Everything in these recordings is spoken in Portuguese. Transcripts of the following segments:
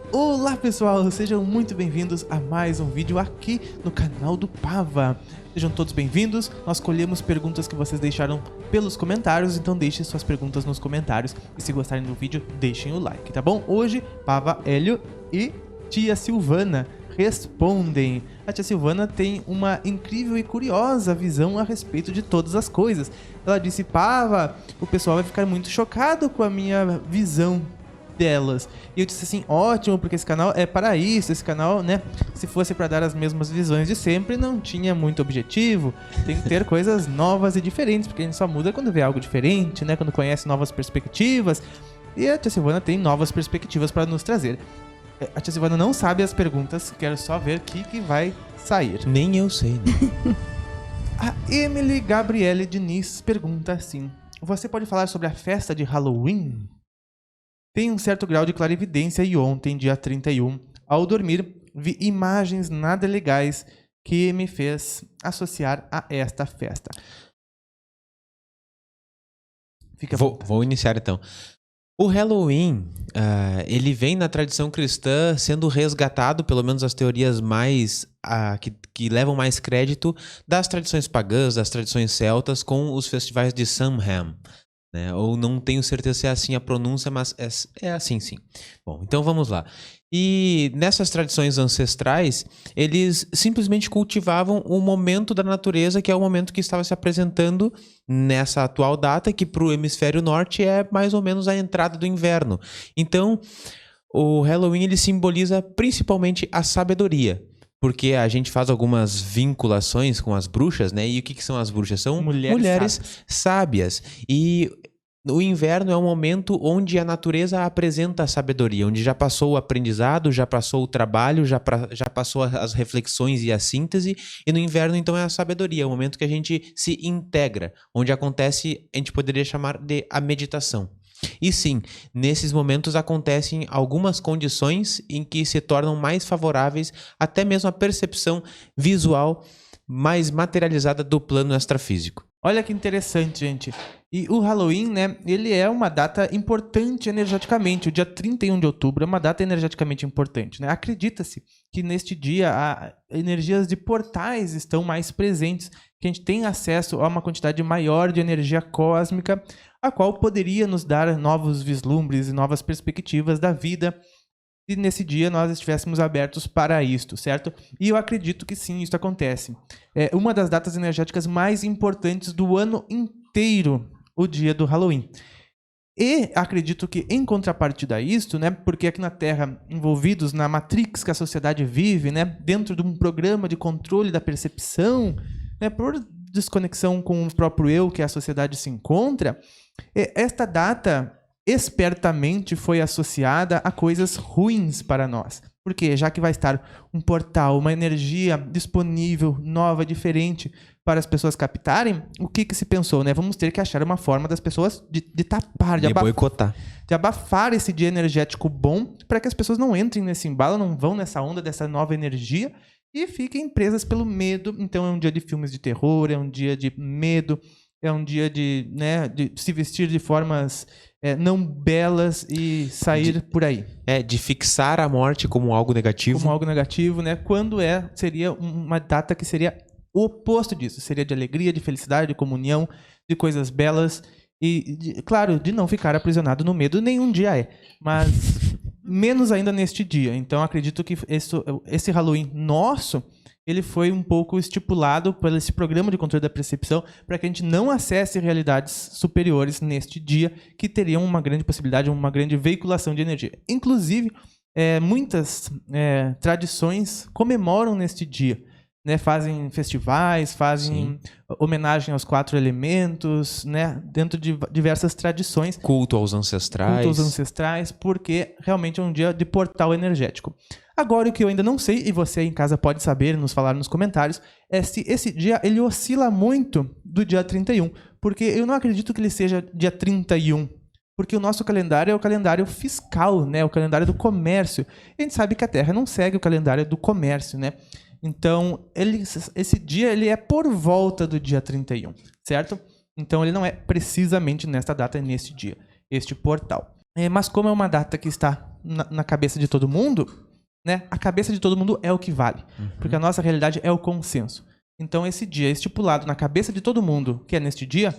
Olá pessoal, sejam muito bem-vindos a mais um vídeo aqui no canal do Pava. Sejam todos bem-vindos, nós colhemos perguntas que vocês deixaram pelos comentários, então deixem suas perguntas nos comentários e se gostarem do vídeo, deixem o like, tá bom? Hoje, Pava, Hélio e tia Silvana respondem. A tia Silvana tem uma incrível e curiosa visão a respeito de todas as coisas. Ela disse: Pava, o pessoal vai ficar muito chocado com a minha visão delas. E eu disse assim, ótimo, porque esse canal é para isso, esse canal, né, se fosse para dar as mesmas visões de sempre, não tinha muito objetivo, tem que ter coisas novas e diferentes, porque a gente só muda quando vê algo diferente, né, quando conhece novas perspectivas, e a tia Silvana tem novas perspectivas para nos trazer. A tia Silvana não sabe as perguntas, quero só ver o que vai sair. Nem eu sei, né? A Emily Gabriele Diniz pergunta assim, você pode falar sobre a festa de Halloween? Tem um certo grau de clarividência e ontem, dia 31, ao dormir, vi imagens nada legais que me fez associar a esta festa. Vou iniciar então. O Halloween, ele vem na tradição cristã sendo resgatado, pelo menos as teorias mais que levam mais crédito, das tradições pagãs, das tradições celtas, com os festivais de Samhain. Né? Ou não tenho certeza se é assim a pronúncia, mas é assim sim. Bom, então vamos lá. E nessas tradições ancestrais, eles simplesmente cultivavam o momento da natureza, que é o momento que estava se apresentando nessa atual data, que para o hemisfério norte é mais ou menos a entrada do inverno. Então, o Halloween ele simboliza principalmente a sabedoria. Porque a gente faz algumas vinculações com as bruxas, né? E o que são as bruxas? São mulheres sábias. E o inverno é um momento onde a natureza apresenta a sabedoria, onde já passou o aprendizado, já passou o trabalho, já passou as reflexões e a síntese. E no inverno, então, é a sabedoria, é o momento que a gente se integra, onde acontece, a gente poderia chamar de a meditação. E sim, nesses momentos acontecem algumas condições em que se tornam mais favoráveis até mesmo a percepção visual mais materializada do plano extrafísico. Olha que interessante, gente. E o Halloween, né, ele é uma data importante energeticamente. O dia 31 de outubro é uma data energeticamente importante, né? Acredita-se que neste dia energias de portais estão mais presentes, que a gente tem acesso a uma quantidade maior de energia cósmica, a qual poderia nos dar novos vislumbres e novas perspectivas da vida, se nesse dia nós estivéssemos abertos para isto, certo? E eu acredito que sim, isso acontece. É uma das datas energéticas mais importantes do ano inteiro, o dia do Halloween. E acredito que, em contrapartida a isto, né, porque aqui na Terra, envolvidos na Matrix que a sociedade vive, né, dentro de um programa de controle da percepção, né, por desconexão com o próprio eu que a sociedade se encontra, esta data espertamente foi associada a coisas ruins para nós. Porque já que vai estar um portal, uma energia disponível, nova, diferente, para as pessoas captarem, o que se pensou, né? Vamos ter que achar uma forma das pessoas de tapar, de boicotar, de abafar esse dia energético bom, para que as pessoas não entrem nesse embalo, não vão nessa onda dessa nova energia e fiquem presas pelo medo. Então é um dia de filmes de terror, é um dia de medo, é um dia de se vestir de formas não belas e sair por aí. De fixar a morte como algo negativo. Como algo negativo, né? Quando seria uma data que seria o oposto disso. Seria de alegria, de felicidade, de comunhão, de coisas belas e, claro, de não ficar aprisionado no medo. Nenhum dia é, mas menos ainda neste dia. Então, acredito que esse Halloween nosso, ele foi um pouco estipulado por esse programa de controle da percepção para que a gente não acesse realidades superiores neste dia, que teriam uma grande possibilidade, uma grande veiculação de energia. Inclusive, muitas tradições comemoram neste dia, né? Fazem festivais, fazem homenagem aos 4 elementos, né? Dentro de diversas tradições. Culto aos ancestrais. Porque realmente é um dia de portal energético. Agora, o que eu ainda não sei, e você em casa pode saber, nos falar nos comentários, é se esse dia ele oscila muito do dia 31. Porque eu não acredito que ele seja dia 31. Porque o nosso calendário é o calendário fiscal, né? O calendário do comércio. E a gente sabe que a Terra não segue o calendário do comércio, né? Então, esse dia ele é por volta do dia 31, certo? Então, ele não é precisamente nesta data, neste dia, este portal. Mas como é uma data que está na cabeça de todo mundo, né? A cabeça de todo mundo é o que vale. Porque a nossa realidade é o consenso. Então esse dia estipulado na cabeça de todo mundo, que é neste dia,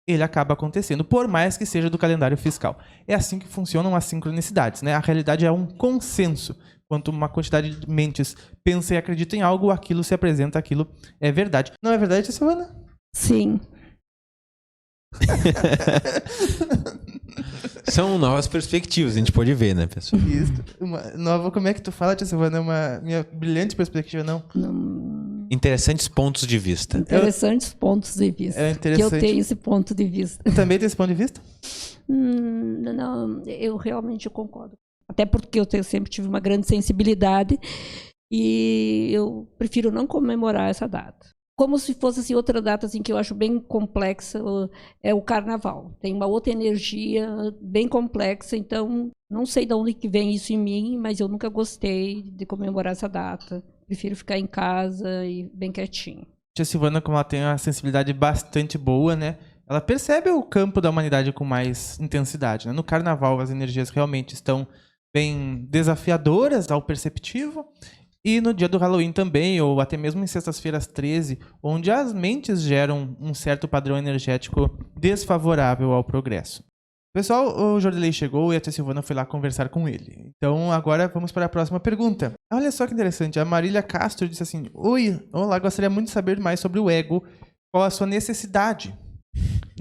ele acaba acontecendo, por mais que seja do calendário fiscal. É assim que funcionam as sincronicidades, né? A realidade é um consenso. Quanto uma quantidade de mentes pensa e acredita em algo, aquilo se apresenta, aquilo é verdade. Não é verdade, Silvana? Sim. São novas perspectivas, a gente pode ver, né, pessoal? Isso. Uma nova, como é que tu fala, tia Silvana? Uma minha brilhante perspectiva, não? Interessantes pontos de vista. Interessantes pontos de vista. É interessante. Que eu tenho esse ponto de vista. Também tem esse ponto de vista? Não, eu realmente concordo. Até porque eu sempre tive uma grande sensibilidade e eu prefiro não comemorar essa data. Como se fosse assim, outra data assim, que eu acho bem complexa, é o carnaval. Tem uma outra energia bem complexa, então não sei de onde que vem isso em mim, mas eu nunca gostei de comemorar essa data. Prefiro ficar em casa e bem quietinho. Tia Silvana, como ela tem uma sensibilidade bastante boa, né? Ela percebe o campo da humanidade com mais intensidade, né? No carnaval, as energias realmente estão bem desafiadoras ao perceptivo. E no dia do Halloween também, ou até mesmo em sextas-feiras 13, onde as mentes geram um certo padrão energético desfavorável ao progresso. Pessoal, o Jordelei chegou e a tia Silvana foi lá conversar com ele. Então agora vamos para a próxima pergunta. Olha só que interessante, a Marília Castro disse assim: Oi, olá, gostaria muito de saber mais sobre o ego. Qual a sua necessidade?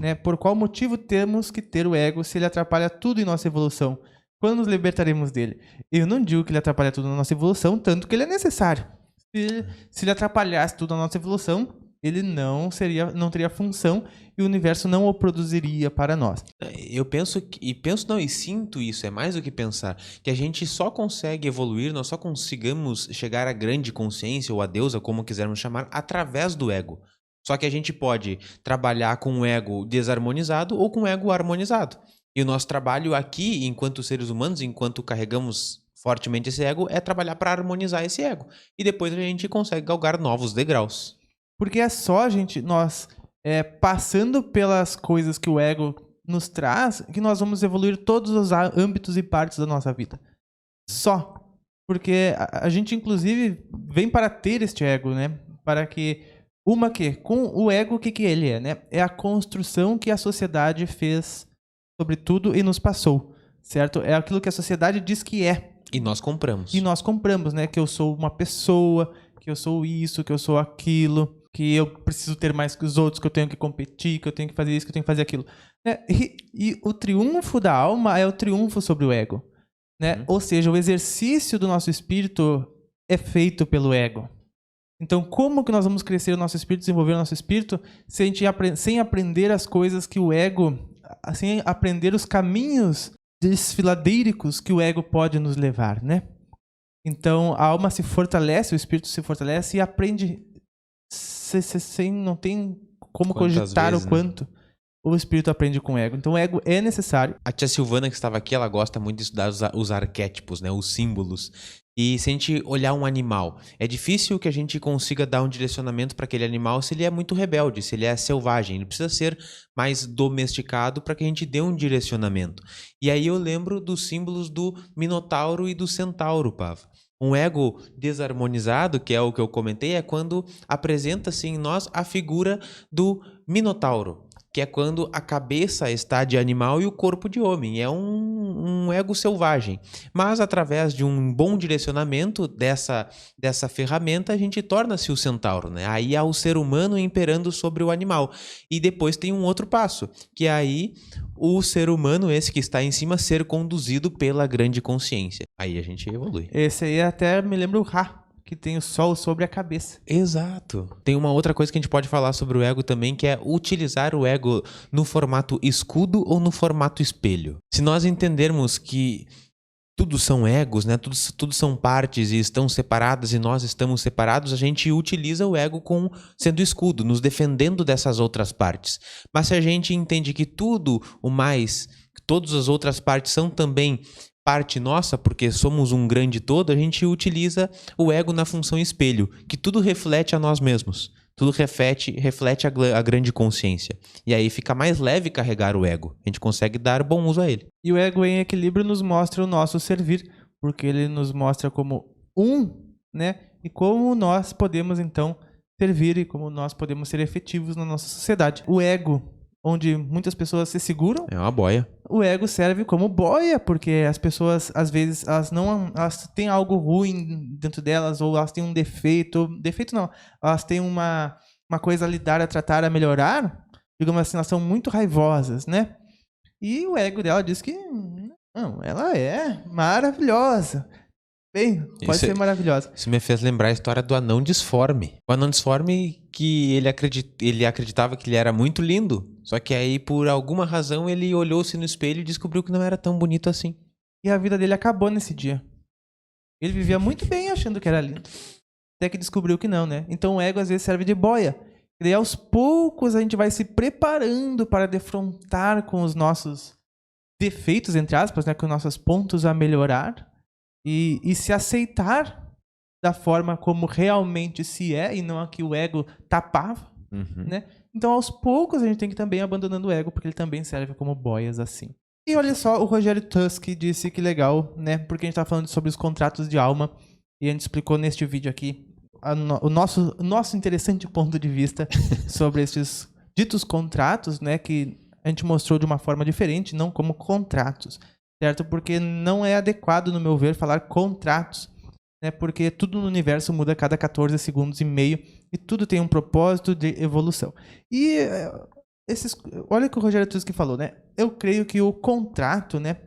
Né? Por qual motivo temos que ter o ego se ele atrapalha tudo em nossa evolução? Quando nos libertaremos dele? Eu não digo que ele atrapalha tudo na nossa evolução, tanto que ele é necessário. Se ele atrapalhasse tudo na nossa evolução, ele não teria função e o universo não o produziria para nós. Eu penso e sinto isso, é mais do que pensar, que a gente só consegue evoluir, nós só consigamos chegar à grande consciência ou a deusa, como quisermos chamar, através do ego. Só que a gente pode trabalhar com o ego desarmonizado ou com o ego harmonizado. E o nosso trabalho aqui, enquanto seres humanos, enquanto carregamos fortemente esse ego, é trabalhar para harmonizar esse ego. E depois a gente consegue galgar novos degraus. Porque é só, gente, nós passando pelas coisas que o ego nos traz, que nós vamos evoluir todos os âmbitos e partes da nossa vida. Só. Porque a gente, inclusive, vem para ter este ego, né? Para que... Com o ego, o que ele é, né? É a construção que a sociedade fez sobre tudo e nos passou, certo? É aquilo que a sociedade diz que é. E nós compramos. E nós compramos, né? Que eu sou uma pessoa, que eu sou isso, que eu sou aquilo, que eu preciso ter mais que os outros, que eu tenho que competir, que eu tenho que fazer isso, que eu tenho que fazer aquilo. E o triunfo da alma é o triunfo sobre o ego, né? Ou seja, o exercício do nosso espírito é feito pelo ego. Então, como que nós vamos crescer o nosso espírito, desenvolver o nosso espírito, sem aprender as coisas que o ego... Sem aprender os caminhos desfiladeíricos que o ego pode nos levar, né? Então, a alma se fortalece, o espírito se fortalece e aprende sem não tem como cogitar o quanto o espírito aprende com o ego. Então, o ego é necessário. A tia Silvana, que estava aqui, ela gosta muito de estudar os arquétipos, né? Os símbolos. E se a gente olhar um animal, é difícil que a gente consiga dar um direcionamento para aquele animal se ele é muito rebelde, se ele é selvagem. Ele precisa ser mais domesticado para que a gente dê um direcionamento. E aí eu lembro dos símbolos do Minotauro e do Centauro, Pava. Um ego desarmonizado, que é o que eu comentei, é quando apresenta-se em nós a figura do Minotauro, que é quando a cabeça está de animal e o corpo de homem. É um ego selvagem. Mas através de um bom direcionamento dessa ferramenta, a gente torna-se o centauro, né? Aí há o ser humano imperando sobre o animal. E depois tem um outro passo, que é aí o ser humano, esse que está em cima, ser conduzido pela grande consciência. Aí a gente evolui. Esse aí até me lembra o Ra, que tem o sol sobre a cabeça. Exato. Tem uma outra coisa que a gente pode falar sobre o ego também, que é utilizar o ego no formato escudo ou no formato espelho. Se nós entendermos que tudo são egos, né? Tudo são partes e estão separadas e nós estamos separados, a gente utiliza o ego sendo escudo, nos defendendo dessas outras partes. Mas se a gente entende que todas as outras partes são também parte nossa, porque somos um grande todo, a gente utiliza o ego na função espelho, que tudo reflete a nós mesmos. tudo reflete a grande consciência. E aí fica mais leve carregar o ego. A gente consegue dar bom uso a ele. E o ego em equilíbrio nos mostra o nosso servir, porque ele nos mostra como né? E como nós podemos, então, servir e como nós podemos ser efetivos na nossa sociedade. O ego, onde muitas pessoas se seguram, é uma boia. O ego serve como boia, porque as pessoas, às vezes, elas têm algo ruim dentro delas, ou elas têm um defeito. Defeito não, elas têm uma coisa a lidar, a tratar, a melhorar. Digamos assim, elas são muito raivosas, né? E o ego dela diz que não, ela é maravilhosa. Bem, pode ser maravilhosa. Isso me fez lembrar a história do anão disforme. O anão disforme que ele acreditava que ele era muito lindo. Só que aí, por alguma razão, ele olhou-se no espelho e descobriu que não era tão bonito assim. E a vida dele acabou nesse dia. Ele vivia muito bem achando que era lindo. Até que descobriu que não, né? Então o ego às vezes serve de boia. E daí, aos poucos, a gente vai se preparando para defrontar com os nossos defeitos, entre aspas, né? Com os nossos pontos a melhorar. E se aceitar da forma como realmente se é, e não a que o ego tapava, né? Então, aos poucos, a gente tem que também ir abandonando o ego, porque ele também serve como boias assim. E olha só, o Rogério Tusk disse que legal, né? Porque a gente tá falando sobre os contratos de alma, e a gente explicou neste vídeo aqui o nosso interessante ponto de vista sobre esses ditos contratos, né? Que a gente mostrou de uma forma diferente, não como contratos. Certo? Porque não é adequado, no meu ver, falar contratos, né? Porque tudo no universo muda a cada 14 segundos e meio e tudo tem um propósito de evolução. E olha o que o Rogério Tusk falou, né? Eu creio que o contrato, né,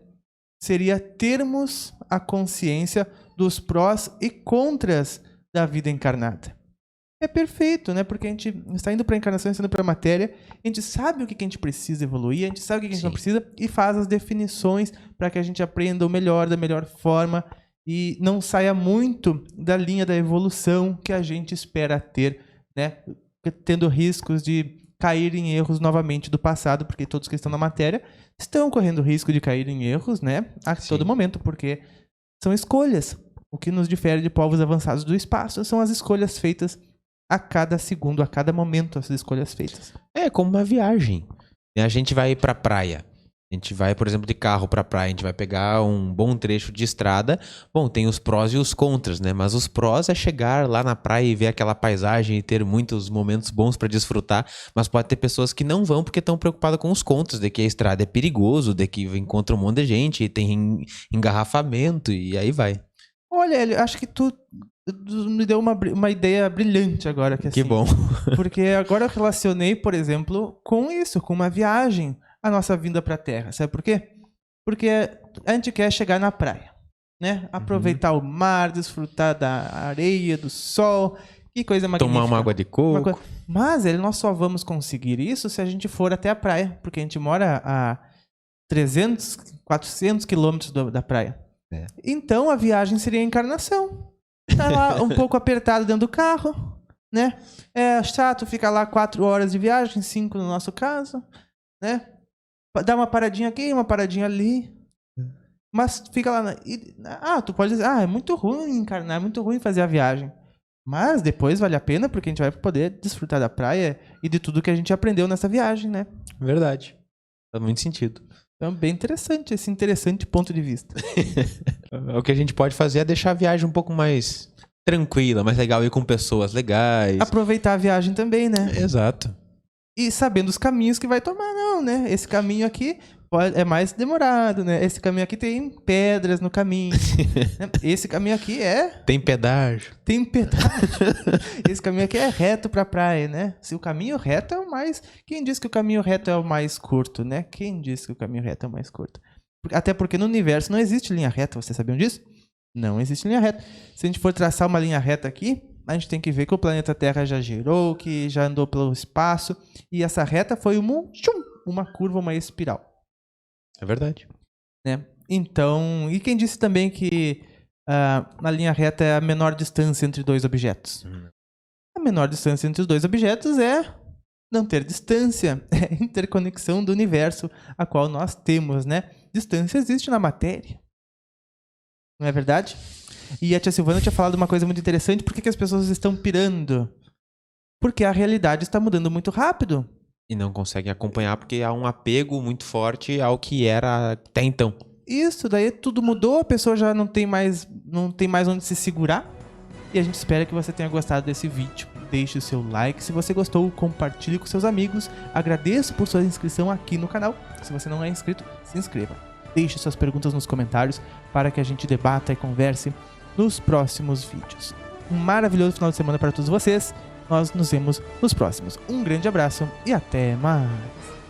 seria termos a consciência dos prós e contras da vida encarnada. É perfeito, né? Porque a gente está indo para a encarnação, está indo para a matéria, a gente sabe o que a gente precisa evoluir, a gente sabe o que a gente não precisa e faz as definições para que a gente aprenda o melhor, da melhor forma e não saia muito da linha da evolução que a gente espera ter, né? Tendo riscos de cair em erros novamente do passado, porque todos que estão na matéria estão correndo risco de cair em erros, né? A todo momento, porque são escolhas. O que nos difere de povos avançados do espaço são as escolhas feitas a cada segundo, a cada momento, as escolhas feitas. É como uma viagem. A gente vai pra praia. A gente vai, por exemplo, de carro pra praia. A gente vai pegar um bom trecho de estrada. Bom, tem os prós e os contras, né? Mas os prós é chegar lá na praia e ver aquela paisagem e ter muitos momentos bons pra desfrutar. Mas pode ter pessoas que não vão porque estão preocupadas com os contras, de que a estrada é perigoso, de que encontra um monte de gente, tem engarrafamento e aí vai. Olha, Hélio, acho que tu me deu uma ideia brilhante agora. Que bom. Porque agora eu relacionei, por exemplo, com isso, com uma viagem, a nossa vinda para a Terra. Sabe por quê? Porque a gente quer chegar na praia, né? Aproveitar o mar, desfrutar da areia, do sol, que coisa magnífica. Tomar uma água de coco. Mas nós só vamos conseguir isso se a gente for até a praia, porque a gente mora a 300, 400 quilômetros da praia. É. Então a viagem seria a encarnação. Tá lá um pouco apertado dentro do carro, né? É chato ficar lá 4 horas de viagem, 5 no nosso caso, né? Dá uma paradinha aqui, uma paradinha ali. Mas fica lá. Tu pode dizer, é muito ruim encarnar, é muito ruim fazer a viagem. Mas depois vale a pena porque a gente vai poder desfrutar da praia e de tudo que a gente aprendeu nessa viagem, né? Verdade. Faz muito sentido. Então, bem interessante, esse interessante ponto de vista. O que a gente pode fazer é deixar a viagem um pouco mais tranquila, mais legal, ir com pessoas legais. Aproveitar a viagem também, né? Exato. E sabendo os caminhos que vai tomar, não, né? Esse caminho aqui é mais demorado, né? Esse caminho aqui tem pedras no caminho. Esse caminho aqui tem pedágio. Tem pedágio. Esse caminho aqui é reto pra praia, né? Se o caminho reto é o mais... Quem diz que o caminho reto é o mais curto, né? Quem diz que o caminho reto é o mais curto? Até porque no universo não existe linha reta, vocês sabiam disso? Não existe linha reta. Se a gente for traçar uma linha reta aqui, a gente tem que ver que o planeta Terra já girou, que já andou pelo espaço, e essa reta foi uma curva, uma espiral. É verdade. Né? Então, e quem disse também que a linha reta é a menor distância entre dois objetos? A menor distância entre os dois objetos é não ter distância, é a interconexão do universo a qual nós temos, né? Distância existe na matéria. Não é verdade? E a tia Silvana tinha falado uma coisa muito interessante. Por que as pessoas estão pirando porque a realidade está mudando muito rápido. E não conseguem acompanhar porque há um apego muito forte ao que era até então. Isso, daí tudo mudou, a pessoa já não tem mais onde se segurar. E a gente espera que você tenha gostado desse vídeo. Deixe o seu like. Se você gostou, compartilhe com seus amigos. Agradeço por sua inscrição aqui no canal. Se você não é inscrito, se inscreva. Deixe suas perguntas nos comentários para que a gente debata e converse nos próximos vídeos. Um maravilhoso final de semana para todos vocês. Nós nos vemos nos próximos. Um grande abraço e até mais.